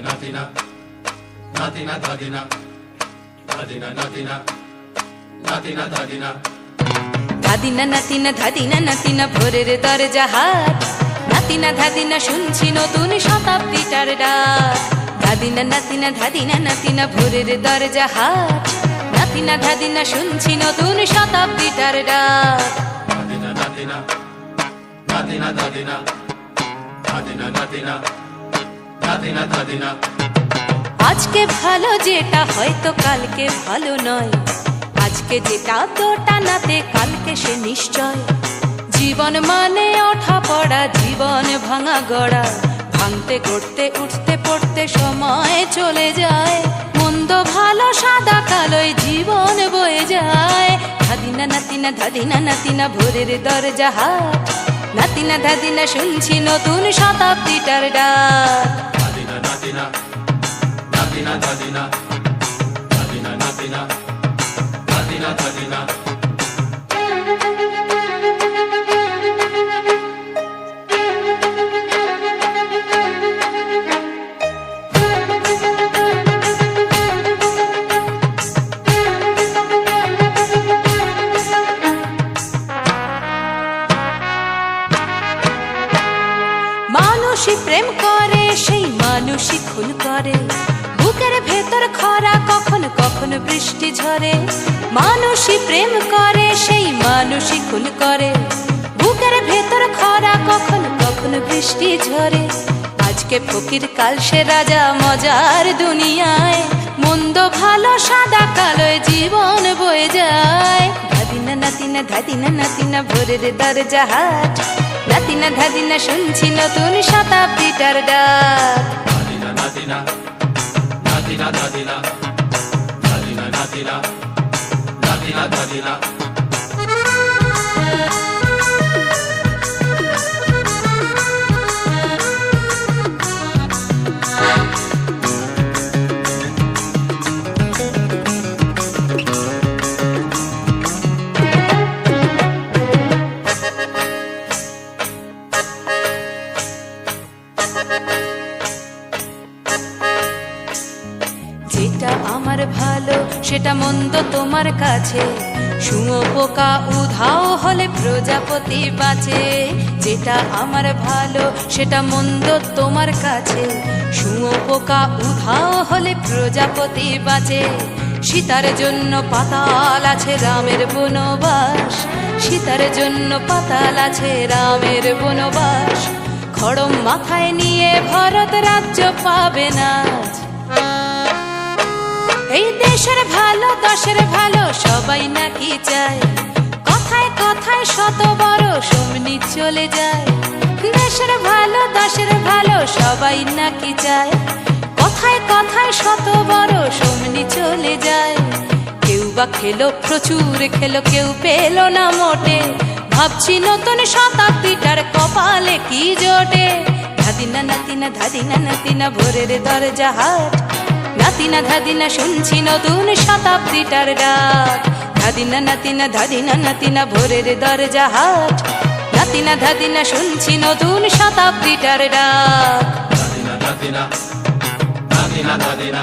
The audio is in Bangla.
natina, natina dadina, dadina natina, natina dadina. ধাদিনা নাতিনা ধাদিনা নাতিনা ভোরের দরজা হাট, নাতিনা ধাদিনা শুনছি নতুন শতাব্দীটার ডাক। ধাদিনা নাতিনা ধাদিনা নাতিনা ভোরের দরজা হাট, নাতিনা ধাদিনা শুনছি নতুন শতাব্দীটার ডাক। Natina natina, natina dadina, dadina natina, natina dadina. আজকে ভালো যেটা হয়তো কালকে ভালো নয়, আজকে যেটা তোটা নাতে কালকে সে নিশ্চয়। জীবন মানে ওঠা পড়া, জীবন ভাঙা গড়া, ভাঙতে গড়তে উঠতে পড়তে সময় চলে যায়। মন্দ ভালো সাদা কালোয় জীবন বয়ে যায়। ধাদিনা নাতিনা ধাদিনা নাতিনা ভোরের দরজা হাট, নাতিনা ধাদিনা শুনছি নতুন শতাব্দীটার ডাক। Natina natina, natina dadina, dadina natina, natina dadina. মানুষই প্রেম করে সেই মানুষই খুন করে, বুকের ভেতর খরা কখন কখন বৃষ্টি ঝরে। মানুষই প্রেম করে সেই মানুষই খুন করে, বুকের ভেতর খরা কখন কখন বৃষ্টি ঝরে। আজকে ফকির কাল সে রাজা মজার দুনিয়ায়, মন্দ ভালো সাদা কালোয় জীবন বয়ে যায়। ধাদিনা নাতিনা ধাদিনা নাতিনা ভোরের দরজা হাট, নাতিনা ধাদিনা শুনছি নতুন শতাব্দীটার ডাক। Natina natina, natina dadina, dadina natina, natina dadina. যেটা আমার ভালো সেটা মন্দ তোমার কাছে, শুঁয়োপোকা উধাও হলে প্রজাপতি বাঁচে। যেটা আমার ভালো সেটা মন্দ তোমার কাছে, শুঁয়োপোকা উধাও হলে প্রজাপতি বাঁচে। সীতার জন্য পাতাল আছে রামের বনবাস, সীতার জন্য পাতাল আছে রামের বনবাস। খড়ম মাথায় নিয়ে ভরত রাজ্য পাবে না। এই দেশের ভালো দশের ভালো সবাই নাকি চায়, কথায় কথায় শত বড় সমনি চলে যায়। দেশের ভালো দশের ভালো সবাই নাকি চায়, কথায় কথায় শত বড় সমনি চলে যায়। কেউ বা খেলো প্রচুর খেলো, কেউ পেলো না মোটে। ভাবছি নতুন শতাব্দীটার কপালে কি জোটে। ধাদিনা নাতিনা ধাদিনা নাতিনা ভোরের দরজা হাট, নাতিনা ধাদিনা শুনছি নতুন শতাব্দীটার ডাক। ধাদিনা নাতিনা ধাদিনা নাতিনা ভোরের দরজা হাট, নাতিনা ধাদিনা শুনছি নতুন শতাব্দীটার ডাক। Natina natina, natina dadina.